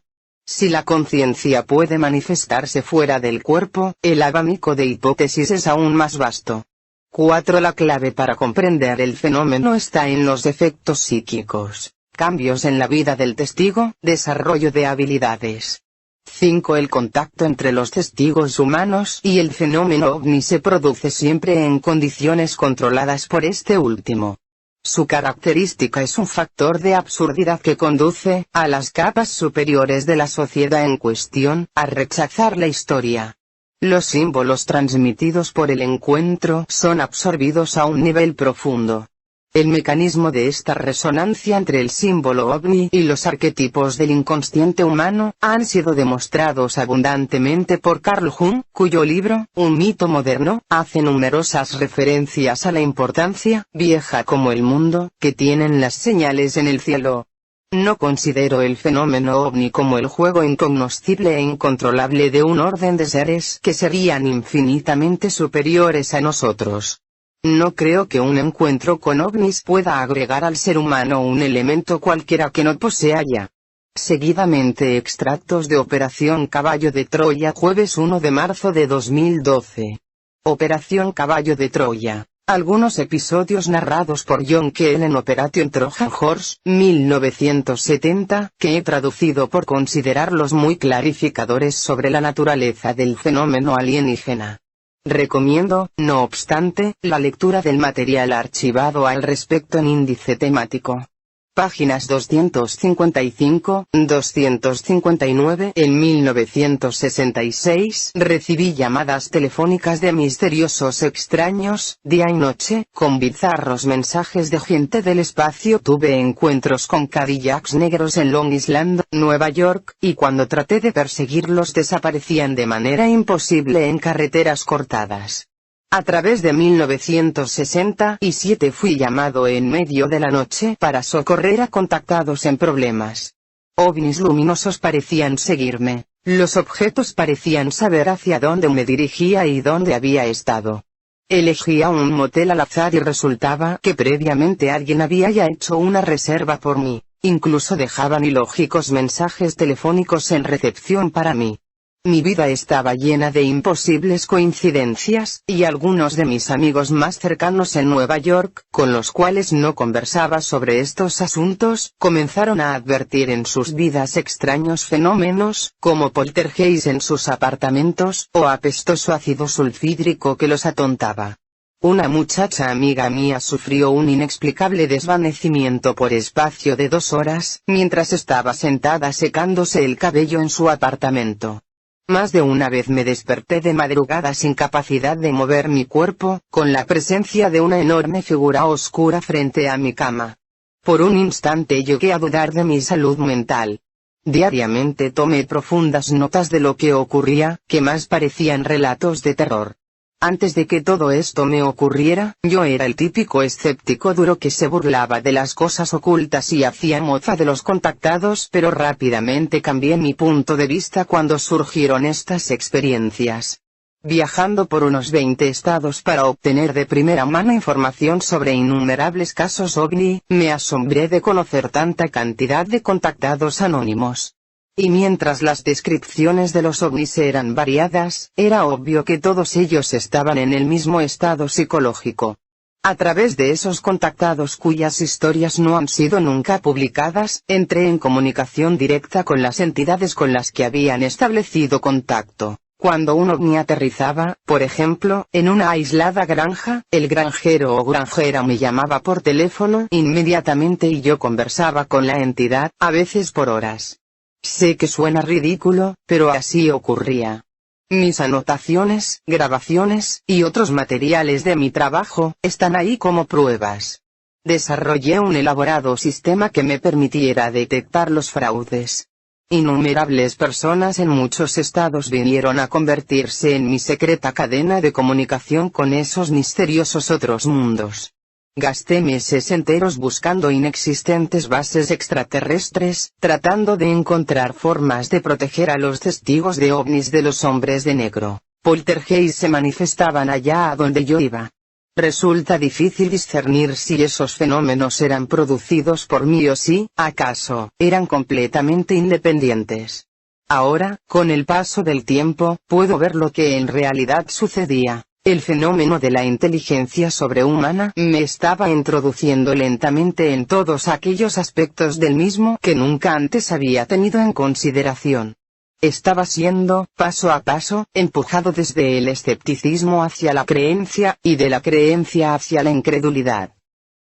Si la conciencia puede manifestarse fuera del cuerpo, el abanico de hipótesis es aún más vasto. 4. La clave para comprender el fenómeno está en los efectos psíquicos, cambios en la vida del testigo, desarrollo de habilidades. 5. El contacto entre los testigos humanos y el fenómeno ovni se produce siempre en condiciones controladas por este último. Su característica es un factor de absurdidad que conduce a las capas superiores de la sociedad en cuestión a rechazar la historia. Los símbolos transmitidos por el encuentro son absorbidos a un nivel profundo. El mecanismo de esta resonancia entre el símbolo ovni y los arquetipos del inconsciente humano han sido demostrados abundantemente por Carl Jung, cuyo libro, Un mito moderno, hace numerosas referencias a la importancia, vieja como el mundo, que tienen las señales en el cielo. No considero el fenómeno ovni como el juego incognoscible e incontrolable de un orden de seres que serían infinitamente superiores a nosotros. No creo que un encuentro con ovnis pueda agregar al ser humano un elemento cualquiera que no posea ya. Seguidamente extractos de Operación Caballo de Troya, jueves 1 de marzo de 2012. Operación Caballo de Troya. Algunos episodios narrados por John Keel en Operation Trojan Horse, 1970, que he traducido por considerarlos muy clarificadores sobre la naturaleza del fenómeno alienígena. Recomiendo, no obstante, la lectura del material archivado al respecto en índice temático. Páginas 255-259. En 1966 recibí llamadas telefónicas de misteriosos extraños, día y noche, con bizarros mensajes de gente del espacio. Tuve encuentros con Cadillacs negros en Long Island, Nueva York, y cuando traté de perseguirlos desaparecían de manera imposible en carreteras cortadas. A través de 1967 fui llamado en medio de la noche para socorrer a contactados en problemas. Ovnis luminosos parecían seguirme, los objetos parecían saber hacia dónde me dirigía y dónde había estado. Elegía un motel al azar y resultaba que previamente alguien había ya hecho una reserva por mí, incluso dejaban ilógicos mensajes telefónicos en recepción para mí. Mi vida estaba llena de imposibles coincidencias, y algunos de mis amigos más cercanos en Nueva York, con los cuales no conversaba sobre estos asuntos, comenzaron a advertir en sus vidas extraños fenómenos, como poltergeist en sus apartamentos, o apestoso ácido sulfídrico que los atontaba. Una muchacha amiga mía sufrió un inexplicable desvanecimiento por espacio de 2 horas, mientras estaba sentada secándose el cabello en su apartamento. Más de una vez me desperté de madrugada sin capacidad de mover mi cuerpo, con la presencia de una enorme figura oscura frente a mi cama. Por un instante llegué a dudar de mi salud mental. Diariamente tomé profundas notas de lo que ocurría, que más parecían relatos de terror. Antes de que todo esto me ocurriera, yo era el típico escéptico duro que se burlaba de las cosas ocultas y hacía mofa de los contactados, pero rápidamente cambié mi punto de vista cuando surgieron estas experiencias. Viajando por unos 20 estados para obtener de primera mano información sobre innumerables casos ovni, me asombré de conocer tanta cantidad de contactados anónimos. Y mientras las descripciones de los ovnis eran variadas, era obvio que todos ellos estaban en el mismo estado psicológico. A través de esos contactados cuyas historias no han sido nunca publicadas, entré en comunicación directa con las entidades con las que habían establecido contacto. Cuando un ovni aterrizaba, por ejemplo, en una aislada granja, el granjero o granjera me llamaba por teléfono inmediatamente y yo conversaba con la entidad, a veces por horas. Sé que suena ridículo, pero así ocurría. Mis anotaciones, grabaciones, y otros materiales de mi trabajo, están ahí como pruebas. Desarrollé un elaborado sistema que me permitiera detectar los fraudes. Innumerables personas en muchos estados vinieron a convertirse en mi secreta cadena de comunicación con esos misteriosos otros mundos. Gasté meses enteros buscando inexistentes bases extraterrestres, tratando de encontrar formas de proteger a los testigos de ovnis de los hombres de negro. Poltergeist se manifestaban allá a donde yo iba. Resulta difícil discernir si esos fenómenos eran producidos por mí o si, acaso, eran completamente independientes. Ahora, con el paso del tiempo, puedo ver lo que en realidad sucedía. El fenómeno de la inteligencia sobrehumana me estaba introduciendo lentamente en todos aquellos aspectos del mismo que nunca antes había tenido en consideración. Estaba siendo, paso a paso, empujado desde el escepticismo hacia la creencia, y de la creencia hacia la incredulidad.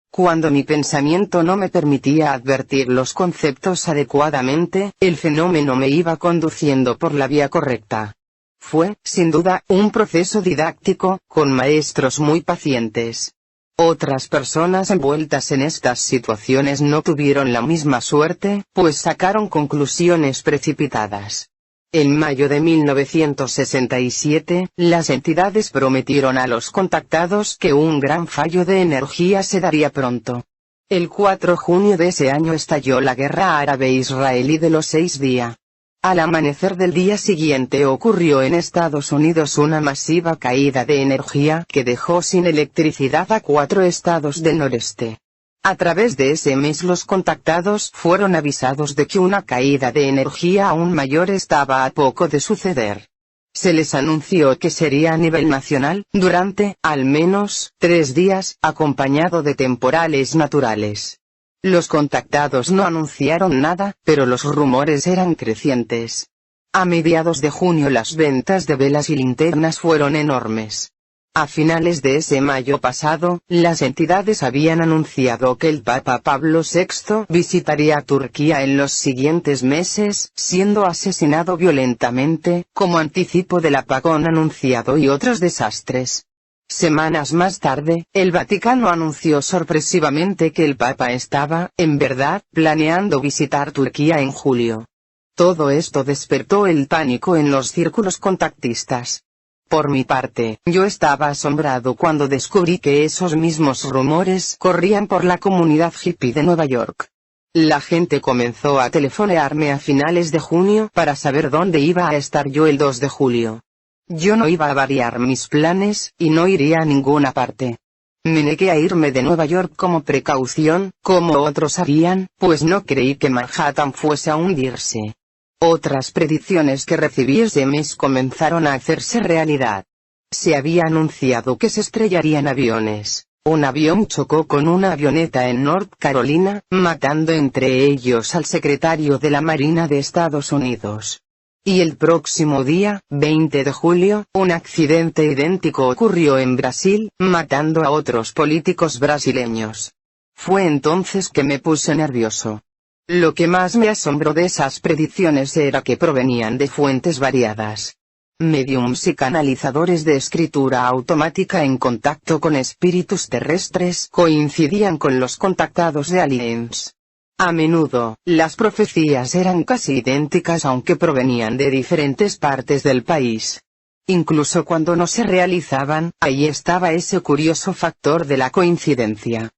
Cuando mi pensamiento no me permitía advertir los conceptos adecuadamente, el fenómeno me iba conduciendo por la vía correcta. Fue, sin duda, un proceso didáctico, con maestros muy pacientes. Otras personas envueltas en estas situaciones no tuvieron la misma suerte, pues sacaron conclusiones precipitadas. En mayo de 1967, las entidades prometieron a los contactados que un gran fallo de energía se daría pronto. El 4 de junio de ese año estalló la guerra árabe-israelí de los 6 días. Al amanecer del día siguiente ocurrió en Estados Unidos una masiva caída de energía que dejó sin electricidad a 4 estados del noreste. A través de ese mes los contactados fueron avisados de que una caída de energía aún mayor estaba a poco de suceder. Se les anunció que sería a nivel nacional, durante, al menos, 3 días, acompañado de temporales naturales. Los contactados no anunciaron nada, pero los rumores eran crecientes. A mediados de junio las ventas de velas y linternas fueron enormes. A finales de ese mayo pasado, las entidades habían anunciado que el Papa Pablo VI visitaría Turquía en los siguientes meses, siendo asesinado violentamente, como anticipo del apagón anunciado y otros desastres. Semanas más tarde, el Vaticano anunció sorpresivamente que el Papa estaba, en verdad, planeando visitar Turquía en julio. Todo esto despertó el pánico en los círculos contactistas. Por mi parte, yo estaba asombrado cuando descubrí que esos mismos rumores corrían por la comunidad hippie de Nueva York. La gente comenzó a telefonearme a finales de junio para saber dónde iba a estar yo el 2 de julio. Yo no iba a variar mis planes, y no iría a ninguna parte. Me negué a irme de Nueva York como precaución, como otros harían, pues no creí que Manhattan fuese a hundirse. Otras predicciones que recibí ese mes comenzaron a hacerse realidad. Se había anunciado que se estrellarían aviones. Un avión chocó con una avioneta en North Carolina, matando entre ellos al secretario de la Marina de Estados Unidos. Y el próximo día, 20 de julio, un accidente idéntico ocurrió en Brasil, matando a otros políticos brasileños. Fue entonces que me puse nervioso. Lo que más me asombró de esas predicciones era que provenían de fuentes variadas. Mediums y canalizadores de escritura automática en contacto con espíritus terrestres coincidían con los contactados de aliens. A menudo, las profecías eran casi idénticas aunque provenían de diferentes partes del país. Incluso cuando no se realizaban, ahí estaba ese curioso factor de la coincidencia.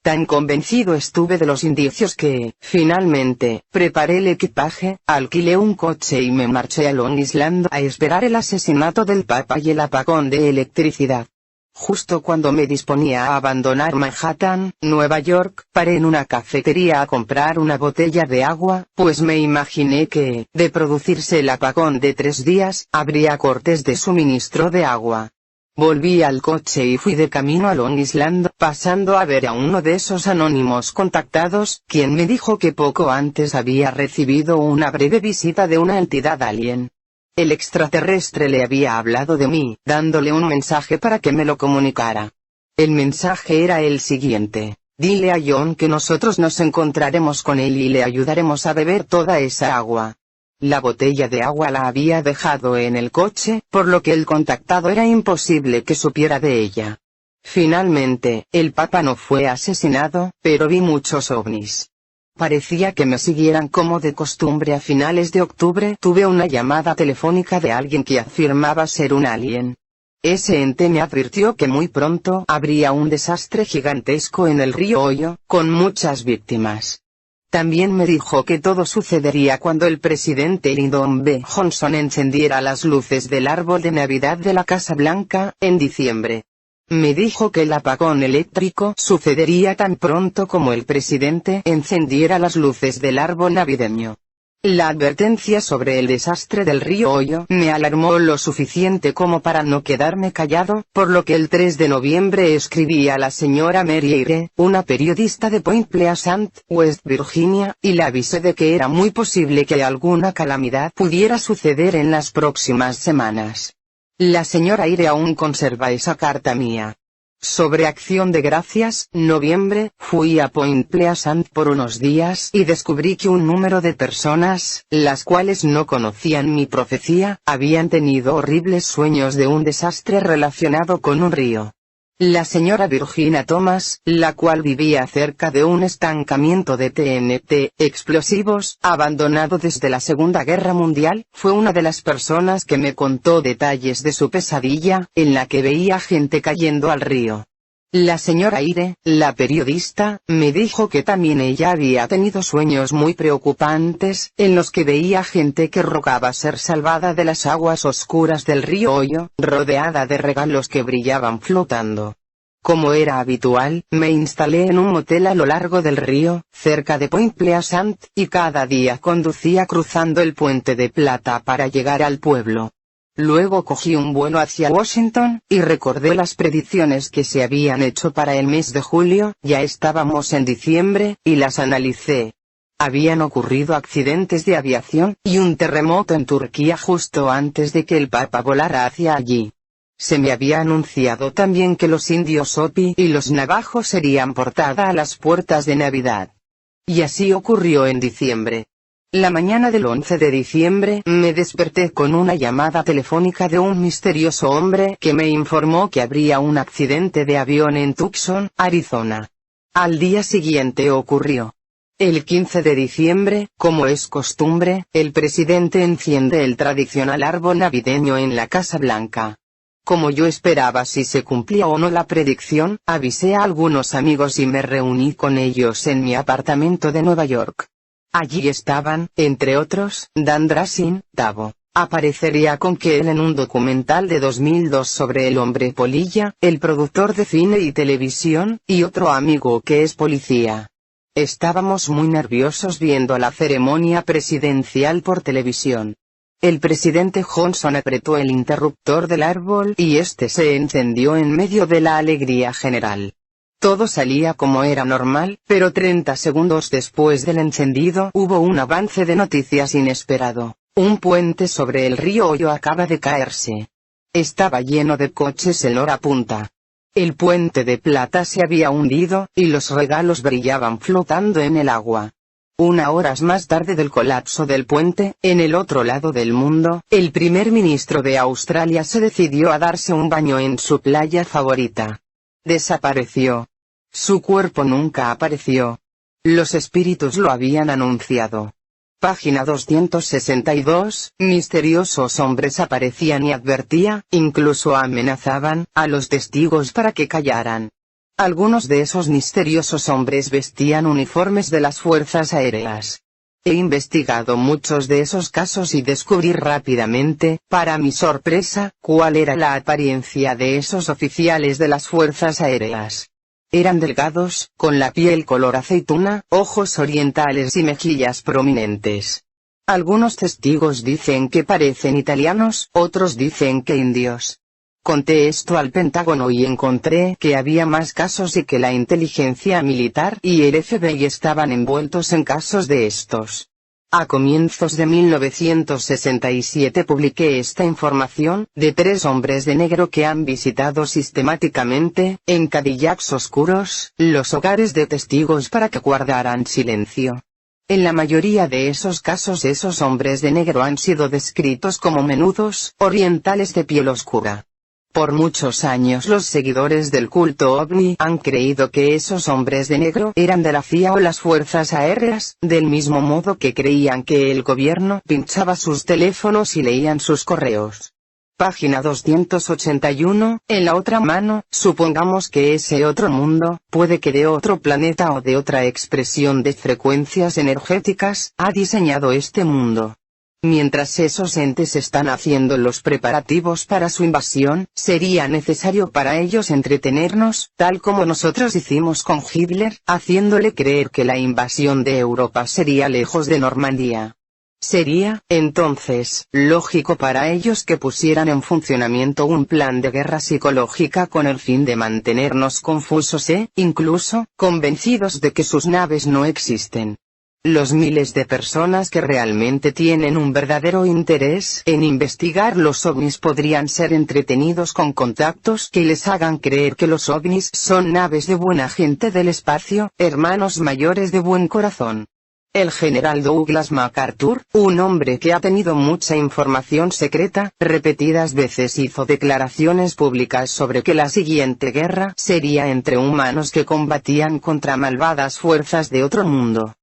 Tan convencido estuve de los indicios que, finalmente, preparé el equipaje, alquilé un coche y me marché a Long Island a esperar el asesinato del Papa y el apagón de electricidad. Justo cuando me disponía a abandonar Manhattan, Nueva York, paré en una cafetería a comprar una botella de agua, pues me imaginé que, de producirse el apagón de 3 días, habría cortes de suministro de agua. Volví al coche y fui de camino a Long Island, pasando a ver a uno de esos anónimos contactados, quien me dijo que poco antes había recibido una breve visita de una entidad alien. El extraterrestre le había hablado de mí, dándole un mensaje para que me lo comunicara. El mensaje era el siguiente: dile a John que nosotros nos encontraremos con él y le ayudaremos a beber toda esa agua. La botella de agua la había dejado en el coche, por lo que el contactado era imposible que supiera de ella. Finalmente, el Papa no fue asesinado, pero vi muchos ovnis. Parecía que me siguieran como de costumbre. A finales de octubre tuve una llamada telefónica de alguien que afirmaba ser un alien. Ese ente me advirtió que muy pronto habría un desastre gigantesco en el río Ohio, con muchas víctimas. También me dijo que todo sucedería cuando el presidente Lyndon B. Johnson encendiera las luces del árbol de Navidad de la Casa Blanca, en diciembre. Me dijo que el apagón eléctrico sucedería tan pronto como el presidente encendiera las luces del árbol navideño. La advertencia sobre el desastre del río Ohio me alarmó lo suficiente como para no quedarme callado, por lo que el 3 de noviembre escribí a la señora Mary Eyre, una periodista de Point Pleasant, West Virginia, y la avisé de que era muy posible que alguna calamidad pudiera suceder en las próximas semanas. La señora Eyre aún conserva esa carta mía. Sobre Acción de Gracias, noviembre, fui a Point Pleasant por unos días y descubrí que un número de personas, las cuales no conocían mi profecía, habían tenido horribles sueños de un desastre relacionado con un río. La señora Virginia Thomas, la cual vivía cerca de un estancamiento de TNT, explosivos, abandonado desde la Segunda Guerra Mundial, fue una de las personas que me contó detalles de su pesadilla, en la que veía gente cayendo al río. La señora Eyre, la periodista, me dijo que también ella había tenido sueños muy preocupantes, en los que veía gente que rogaba ser salvada de las aguas oscuras del río Ohio, rodeada de regalos que brillaban flotando. Como era habitual, me instalé en un motel a lo largo del río, cerca de Point Pleasant, y cada día conducía cruzando el puente de Plata para llegar al pueblo. Luego cogí un vuelo hacia Washington, y recordé las predicciones que se habían hecho para el mes de julio, ya estábamos en diciembre, y las analicé. Habían ocurrido accidentes de aviación, y un terremoto en Turquía justo antes de que el Papa volara hacia allí. Se me había anunciado también que los indios Hopi y los navajos serían portada a las puertas de Navidad. Y así ocurrió en diciembre. La mañana del 11 de diciembre me desperté con una llamada telefónica de un misterioso hombre que me informó que habría un accidente de avión en Tucson, Arizona. Al día siguiente ocurrió. El 15 de diciembre, como es costumbre, el presidente enciende el tradicional árbol navideño en la Casa Blanca. Como yo esperaba si se cumplía o no la predicción, avisé a algunos amigos y me reuní con ellos en mi apartamento de Nueva York. Allí estaban, entre otros, Dan Drasin, Tavo. Aparecería con Kell en un documental de 2002 sobre el hombre polilla, el productor de cine y televisión, y otro amigo que es policía. Estábamos muy nerviosos viendo la ceremonia presidencial por televisión. El presidente Johnson apretó el interruptor del árbol y este se encendió en medio de la alegría general. Todo salía como era normal, pero 30 segundos después del encendido hubo un avance de noticias inesperado. Un puente sobre el río Ohio acaba de caerse. Estaba lleno de coches en hora punta. El puente de Plata se había hundido, y los regalos brillaban flotando en el agua. Una hora más tarde del colapso del puente, en el otro lado del mundo, el primer ministro de Australia se decidió a darse un baño en su playa favorita. Desapareció. Su cuerpo nunca apareció. Los espíritus lo habían anunciado. Página 262, misteriosos hombres aparecían y advertía, incluso amenazaban, a los testigos para que callaran. Algunos de esos misteriosos hombres vestían uniformes de las fuerzas aéreas. He investigado muchos de esos casos y descubrí rápidamente, para mi sorpresa, cuál era la apariencia de esos oficiales de las fuerzas aéreas. Eran delgados, con la piel color aceituna, ojos orientales y mejillas prominentes. Algunos testigos dicen que parecen italianos, otros dicen que indios. Conté esto al Pentágono y encontré que había más casos y que la inteligencia militar y el FBI estaban envueltos en casos de estos. A comienzos de 1967 publiqué esta información, de 3 hombres de negro que han visitado sistemáticamente, en Cadillacs oscuros, los hogares de testigos para que guardaran silencio. En la mayoría de esos casos esos hombres de negro han sido descritos como menudos, orientales de piel oscura. Por muchos años los seguidores del culto ovni han creído que esos hombres de negro eran de la CIA o las fuerzas aéreas, del mismo modo que creían que el gobierno pinchaba sus teléfonos y leían sus correos. Página 281, en la otra mano, supongamos que ese otro mundo, puede que de otro planeta o de otra expresión de frecuencias energéticas, ha diseñado este mundo. Mientras esos entes están haciendo los preparativos para su invasión, sería necesario para ellos entretenernos, tal como nosotros hicimos con Hitler, haciéndole creer que la invasión de Europa sería lejos de Normandía. Sería, entonces, lógico para ellos que pusieran en funcionamiento un plan de guerra psicológica con el fin de mantenernos confusos e, incluso, convencidos de que sus naves no existen. Los miles de personas que realmente tienen un verdadero interés en investigar los ovnis podrían ser entretenidos con contactos que les hagan creer que los ovnis son naves de buena gente del espacio, hermanos mayores de buen corazón. El general Douglas MacArthur, un hombre que ha tenido mucha información secreta, repetidas veces hizo declaraciones públicas sobre que la siguiente guerra sería entre humanos que combatían contra malvadas fuerzas de otro mundo.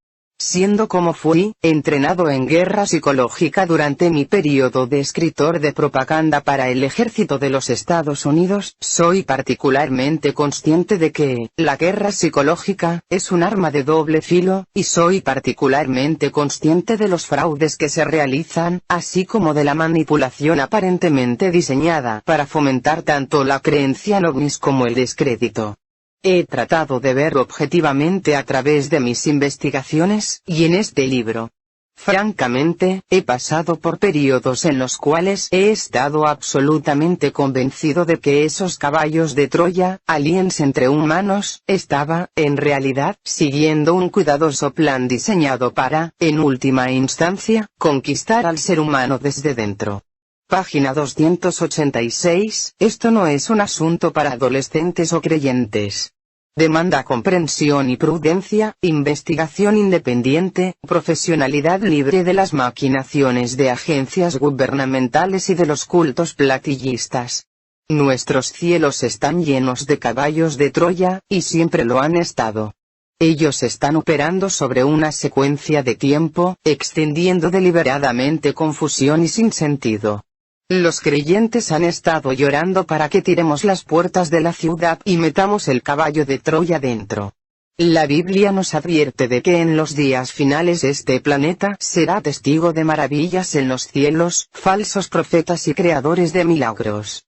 Siendo como fui entrenado en guerra psicológica durante mi periodo de escritor de propaganda para el ejército de los Estados Unidos, soy particularmente consciente de que la guerra psicológica es un arma de doble filo, y soy particularmente consciente de los fraudes que se realizan, así como de la manipulación aparentemente diseñada para fomentar tanto la creencia en ovnis como el descrédito. He tratado de ver objetivamente a través de mis investigaciones, y en este libro. Francamente, he pasado por periodos en los cuales he estado absolutamente convencido de que esos caballos de Troya, aliens entre humanos, estaba, en realidad, siguiendo un cuidadoso plan diseñado para, en última instancia, conquistar al ser humano desde dentro. Página 286, esto no es un asunto para adolescentes o creyentes. Demanda comprensión y prudencia, investigación independiente, profesionalidad libre de las maquinaciones de agencias gubernamentales y de los cultos platillistas. Nuestros cielos están llenos de caballos de Troya, y siempre lo han estado. Ellos están operando sobre una secuencia de tiempo, extendiendo deliberadamente confusión y sinsentido. Los creyentes han estado llorando para que tiremos las puertas de la ciudad y metamos el caballo de Troya dentro. La Biblia nos advierte de que en los días finales este planeta será testigo de maravillas en los cielos, falsos profetas y creadores de milagros.